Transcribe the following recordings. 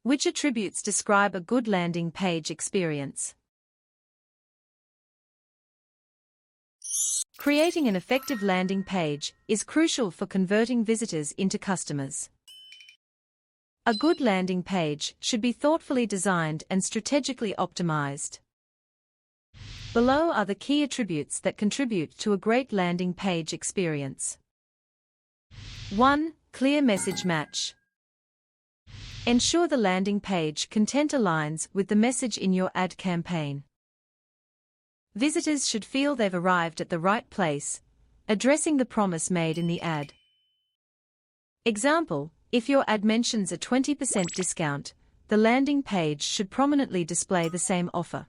Which attributes describe a good landing page experience? Creating an effective landing page is crucial for converting visitors into customers. A good landing page should be thoughtfully designed and strategically optimized. Below are the key attributes that contribute to a great landing page experience. 1. Clear message match. Ensure the landing page content aligns with the message in your ad campaign. Visitors should feel they've arrived at the right place, addressing the promise made in the ad. Example: if your ad mentions a 20% discount, the landing page should prominently display the same offer.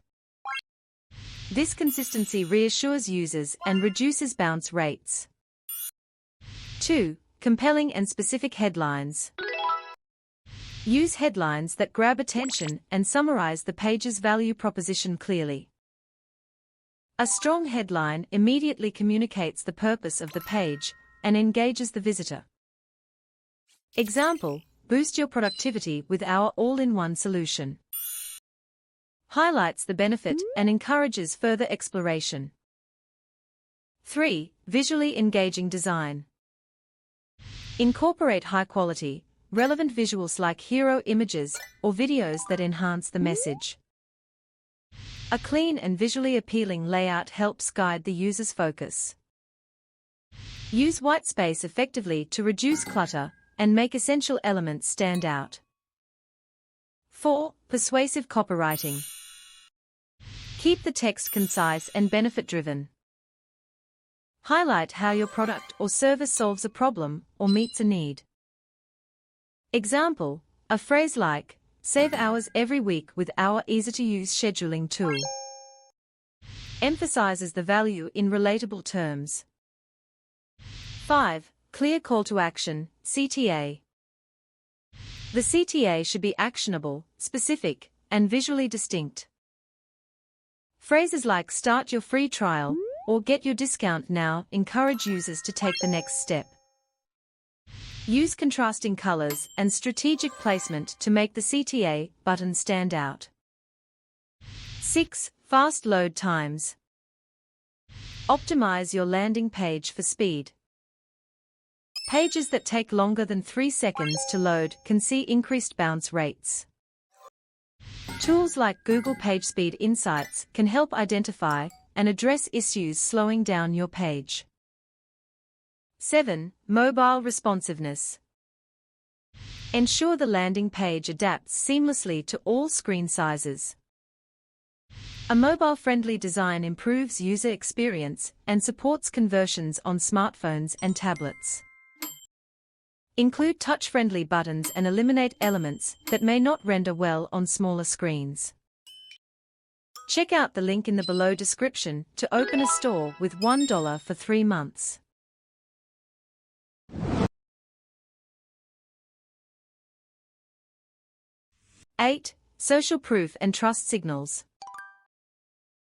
This consistency reassures users and reduces bounce rates. 2. Compelling and specific headlines. Use headlines that grab attention and summarize the page's value proposition clearly. A strong headline immediately communicates the purpose of the page and engages the visitor. Example: boost your productivity with our all-in-one solution. Highlights the benefit and encourages further exploration. 3. Visually engaging design. Incorporate high-quality, relevant visuals like hero images or videos that enhance the message. A clean and visually appealing layout helps guide the user's focus. Use white space effectively to reduce clutter and make essential elements stand out. 4. Persuasive copywriting. Keep the text concise and benefit-driven. Highlight how your product or service solves a problem or meets a need. Example: a phrase like, "Save hours every week with our easy-to-use scheduling tool," emphasizes the value in relatable terms. 5. Clear call to action, CTA. The CTA should be actionable, specific, and visually distinct. Phrases like "start your free trial" or "get your discount now" encourage users to take the next step. Use contrasting colors and strategic placement to make the CTA button stand out. 6. Fast load times. Optimize your landing page for speed. Pages that take longer than 3 seconds to load can see increased bounce rates. Tools like Google PageSpeed Insights can help identify and address issues slowing down your page. 7. Mobile responsiveness. Ensure the landing page adapts seamlessly to all screen sizes. A mobile-friendly design improves user experience and supports conversions on smartphones and tablets. Include touch-friendly buttons and eliminate elements that may not render well on smaller screens. Check out the link in the below description to open a store with $1 for 3 months. 8. Social proof and trust signals.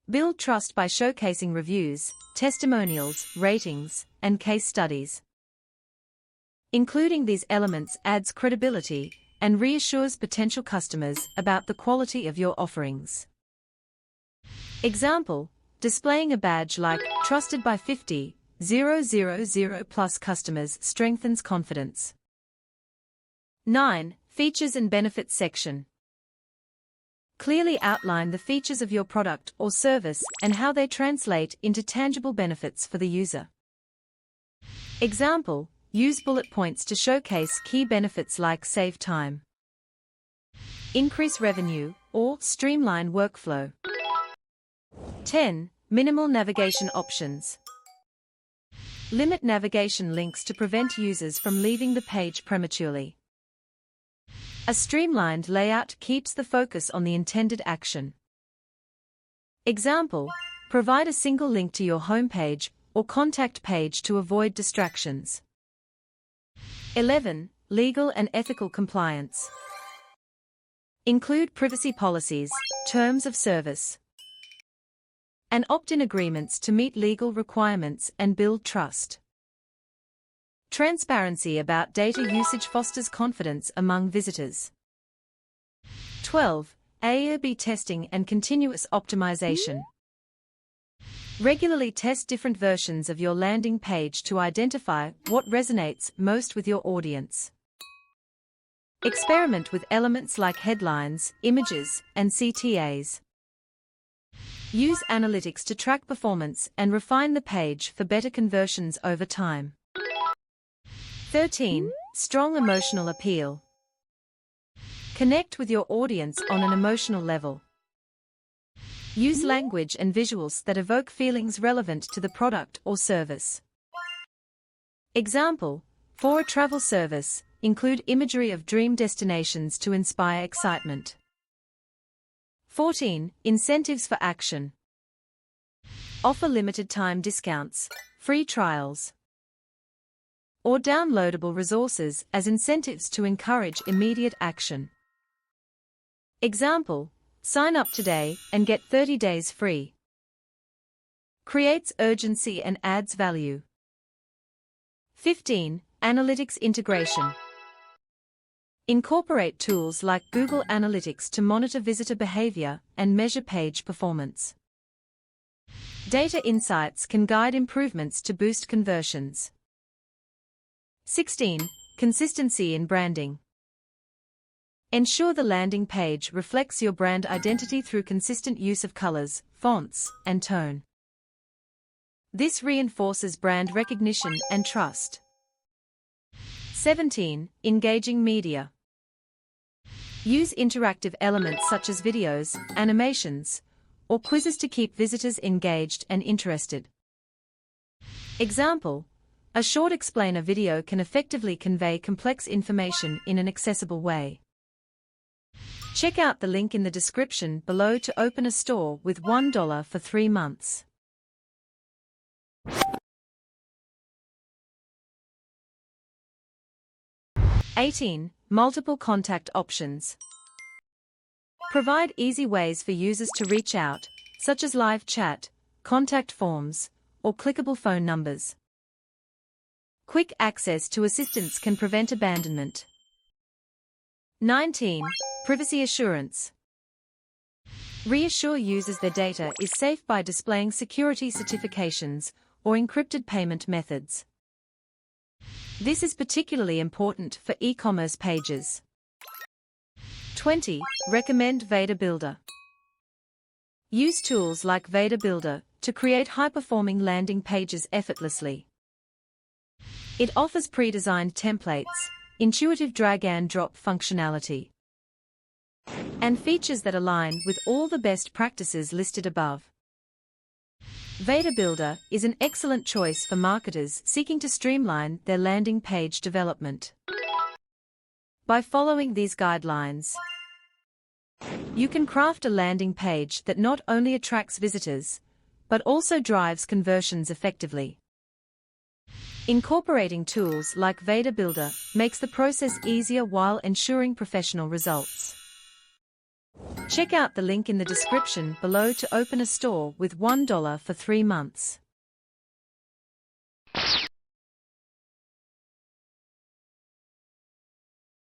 Build trust by showcasing reviews, testimonials, ratings, and case studies. Including these elements adds credibility and reassures potential customers about the quality of your offerings. Example: displaying a badge like "Trusted by 50,000 plus customers" strengthens confidence. 9. Features and benefits section. Clearly outline the features of your product or service and how they translate into tangible benefits for the user. Example: use bullet points to showcase key benefits like save time, increase revenue, or streamline workflow. 10. Minimal navigation options. Limit navigation links to prevent users from leaving the page prematurely. A streamlined layout keeps the focus on the intended action. Example: provide a single link to your homepage or contact page to avoid distractions. 11. Legal and ethical compliance. Include privacy policies, terms of service, and opt-in agreements to meet legal requirements and build trust. Transparency about data usage fosters confidence among visitors. 12. A/B testing and continuous optimization. Regularly test different versions of your landing page to identify what resonates most with your audience. Experiment with elements like headlines, images, and CTAs. Use analytics to track performance and refine the page for better conversions over time. 13. Strong emotional appeal. Connect with your audience on an emotional level. Use language and visuals that evoke feelings relevant to the product or service. Example: for a travel service, include imagery of dream destinations to inspire excitement. 14. Incentives for action. Offer limited time discounts, free trials, or downloadable resources as incentives to encourage immediate action. Example: sign up today and get 30 days free. Creates urgency and adds value. 15. Analytics integration. Incorporate tools like Google Analytics to monitor visitor behavior and measure page performance. Data insights can guide improvements to boost conversions. 16. Consistency in branding. Ensure the landing page reflects your brand identity through consistent use of colors, fonts, and tone. This reinforces brand recognition and trust. 17. Engaging media. Use interactive elements such as videos, animations, or quizzes to keep visitors engaged and interested. Example: a short explainer video can effectively convey complex information in an accessible way. Check out the link in the description below to open a store with $1 for 3 months. (18) Multiple contact options. Provide easy ways for users to reach out, such as live chat, contact forms, or clickable phone numbers. Quick access to assistance can prevent abandonment. 19. Privacy assurance. Reassure users their data is safe by displaying security certifications or encrypted payment methods. This is particularly important for e-commerce pages. 20. Recommend Veda Builder. Use tools like Veda Builder to create high-performing landing pages effortlessly. It offers pre-designed templates, intuitive drag-and-drop functionality, and features that align with all the best practices listed above. Veda Builder is an excellent choice for marketers seeking to streamline their landing page development. By following these guidelines, you can craft a landing page that not only attracts visitors, but also drives conversions effectively. Incorporating tools like Veda Builder makes the process easier while ensuring professional results. Check out the link in the description below to open a store with $1 for 3 months.